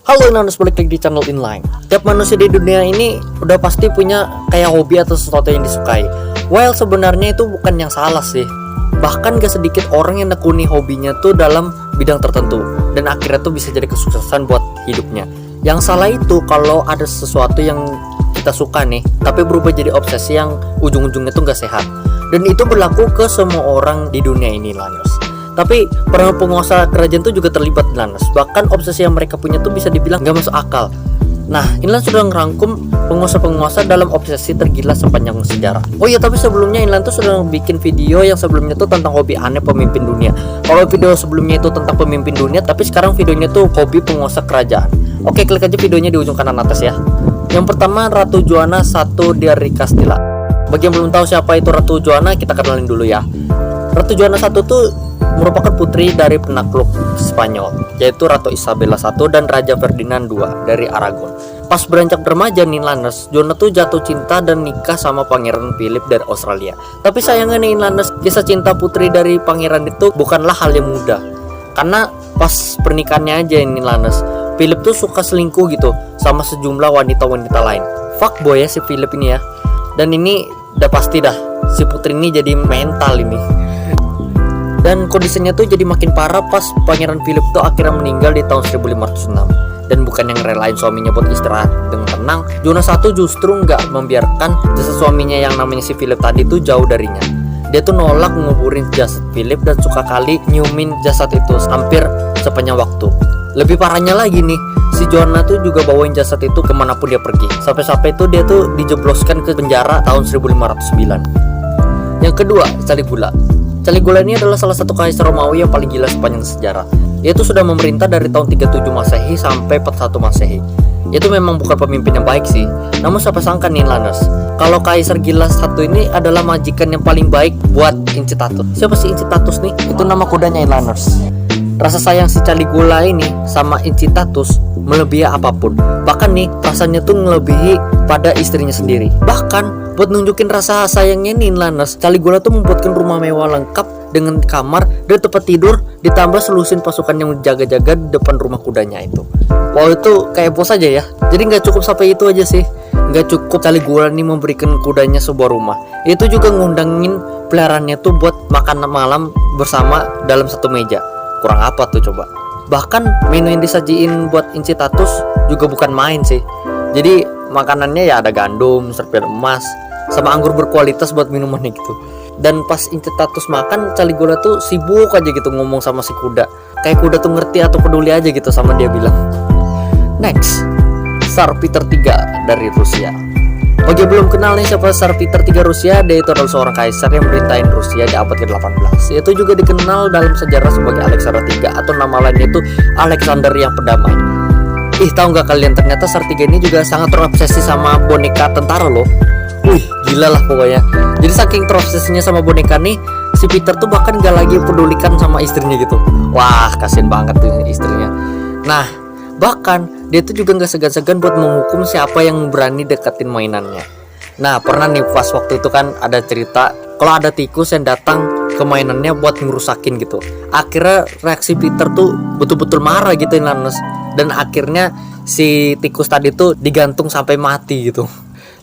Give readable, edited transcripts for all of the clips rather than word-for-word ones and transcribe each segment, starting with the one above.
Halo Inlaners, balik lagi di channel Inline. Tiap manusia di dunia ini udah pasti punya kayak hobi atau sesuatu yang disukai. Well, sebenarnya itu bukan yang salah sih. Bahkan gak sedikit orang yang nekuni hobinya tuh dalam bidang tertentu dan akhirnya tuh bisa jadi kesuksesan buat hidupnya. Yang salah itu kalau ada sesuatu yang kita suka nih, tapi berubah jadi obsesi yang ujung-ujungnya tuh gak sehat. Dan itu berlaku ke semua orang di dunia ini, Laners. Tapi para penguasa kerajaan tuh juga terlibat, Laners. Bahkan obsesi yang mereka punya tuh bisa dibilang gak masuk akal. Nah, Inlan sudah ngerangkum penguasa-penguasa dalam obsesi tergila sepanjang sejarah. Oh iya, tapi sebelumnya Inlan tuh sudah bikin video yang sebelumnya tuh tentang hobi aneh pemimpin dunia. Kalau video sebelumnya itu tentang pemimpin dunia, tapi sekarang videonya tuh hobi penguasa kerajaan. Oke, klik aja videonya di ujung kanan atas ya. Yang pertama, Ratu Juana I dari Castilla. Bagi yang belum tahu siapa itu Ratu Juana, kita kenalin dulu ya. Ratu Juana I tuh merupakan putri dari penakluk Spanyol, yaitu Ratu Isabella I dan Raja Ferdinand II dari Aragon. Pas beranjak remaja nih Laners, Juana tuh jatuh cinta dan nikah sama Pangeran Philip dari Australia. Tapi sayangnya nih Laners, kisah cinta putri dari pangeran itu bukanlah hal yang mudah. Karena pas pernikahannya aja ini Laners, Philip tuh suka selingkuh gitu sama sejumlah wanita-wanita lain. Fuckboy ya si Philip ini ya. Dan ini udah pasti dah, si putri ini jadi mental ini. Dan kondisinya tuh jadi makin parah pas Pangeran Philip tuh akhirnya meninggal di tahun 1506. Dan bukan yang relain suaminya buat istirahat dengan tenang, Juana I justru nggak membiarkan jasad suaminya yang namanya si Philip tadi tuh jauh darinya. Dia tuh nolak nguburin jasad Philip dan suka kali nyumin jasad itu hampir sepanjang waktu. Lebih parahnya lagi nih, si Juana tuh juga bawain jasad itu kemanapun dia pergi. Sampai-sampai itu dia tuh dijebloskan ke penjara tahun 1509. Yang kedua, Caligula. Caligula ini adalah salah satu kaisar Romawi yang paling gila sepanjang sejarah. Ia tuh sudah memerintah dari tahun 37 Masehi sampai 41 Masehi. Ia tuh memang bukan pemimpin yang baik sih. Namun siapa sangka nih Laners, kalau kaisar gila satu ini adalah majikan yang paling baik buat Incitatus. Siapa sih Incitatus nih? Itu nama kudanya Laners. Rasa sayang si Caligula ini sama Incitatus melebihi apapun. Bahkan nih rasanya tuh melebihi pada istrinya sendiri. Bahkan buat nunjukin rasa sayangnya nih Laners, Caligula tuh membuatkan rumah mewah lengkap dengan kamar dan tempat tidur, ditambah selusin pasukan yang jaga-jaga di depan rumah kudanya itu. Wow, itu kayak bos aja ya. Jadi nggak cukup sampai itu aja sih. Nggak cukup Caligula nih memberikan kudanya sebuah rumah. Itu juga ngundangin peliharaannya tuh buat makan malam bersama dalam satu meja. Kurang apa tuh coba? Bahkan menu yang disajiin buat Incitatus juga bukan main sih. Jadi makanannya ya ada gandum, serpihan emas, sama anggur berkualitas buat minumannya gitu. Dan pas Incitatus makan, Caligula tuh sibuk aja gitu ngomong sama si kuda. Kayak kuda tuh ngerti atau peduli aja gitu sama dia bilang. Next, Tsar Peter III dari Rusia. Bagi yang belum kenal nih siapa Tsar Peter III Rusia, dia itu adalah seorang kaisar yang merintahin Rusia di abad ke-18. Itu juga dikenal dalam sejarah sebagai Alexander III atau nama lainnya itu Alexander yang Pendamai. Tahu nggak kalian, ternyata Tsar III ini juga sangat terobsesi sama boneka tentara loh. Gila lah pokoknya. Jadi saking terobsesinya sama boneka nih, si Peter tuh bahkan nggak lagi pedulikan sama istrinya gitu. Wah, kasian banget tuh istrinya. Nah, bahkan dia tuh juga nggak segan-segan buat menghukum siapa yang berani deketin mainannya. Nah, pernah nih pas waktu itu kan ada cerita kalau ada tikus yang datang ke mainannya buat ngerusakin gitu. Akhirnya reaksi Peter tuh betul-betul marah gitu Laners. Dan akhirnya si tikus tadi tuh digantung sampai mati gitu.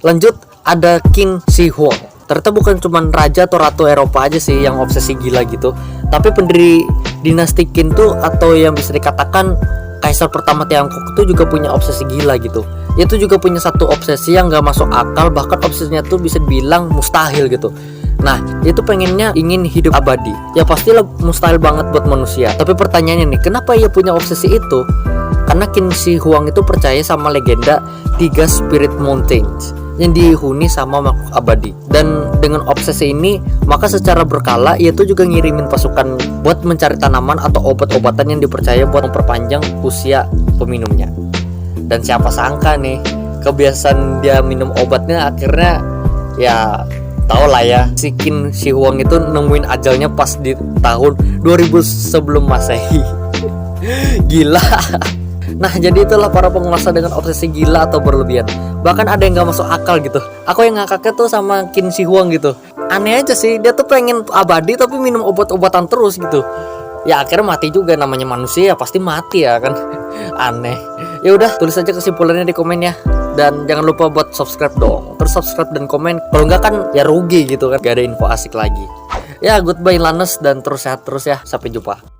Lanjut ada Qin Shi Huang. Ternyata bukan cuma raja atau ratu Eropa aja sih yang obsesi gila gitu, tapi pendiri dinasti Qin tuh atau yang bisa dikatakan kaisar pertama Tiongkok itu juga punya obsesi gila gitu. Dia tuh juga punya satu obsesi yang gak masuk akal, bahkan obsesinya tuh bisa dibilang mustahil gitu. Nah, dia tuh pengennya ingin hidup abadi. Ya pastilah mustahil banget buat manusia. Tapi pertanyaannya nih, kenapa ia punya obsesi itu? Karena Qin Shi Huang itu percaya sama legenda 3 Spirit Mountains yang dihuni sama makhluk abadi. Dan dengan obsesi ini, maka secara berkala ia tuh juga ngirimin pasukan buat mencari tanaman atau obat-obatan yang dipercaya buat memperpanjang usia peminumnya. Dan siapa sangka nih, kebiasaan dia minum obatnya akhirnya ya tau lah ya, si Qin Shi Huang itu nemuin ajalnya pas di tahun 2000 sebelum Masehi. Gila. Nah, jadi itulah para penguasa dengan obsesi gila atau berlebihan. Bahkan ada yang gak masuk akal gitu. Aku yang ngakaknya tuh sama Qin Shi Huang gitu. Aneh aja sih, dia tuh pengen abadi tapi minum obat-obatan terus gitu. Ya akhirnya mati juga, namanya manusia ya pasti mati ya kan. Aneh. Ya udah, tulis aja kesimpulannya di komen ya. Dan jangan lupa buat subscribe dong. Terus subscribe dan komen. Kalau enggak kan ya rugi gitu kan. Gak ada info asik lagi. Ya goodbye Lanus dan terus sehat terus ya. Sampai jumpa.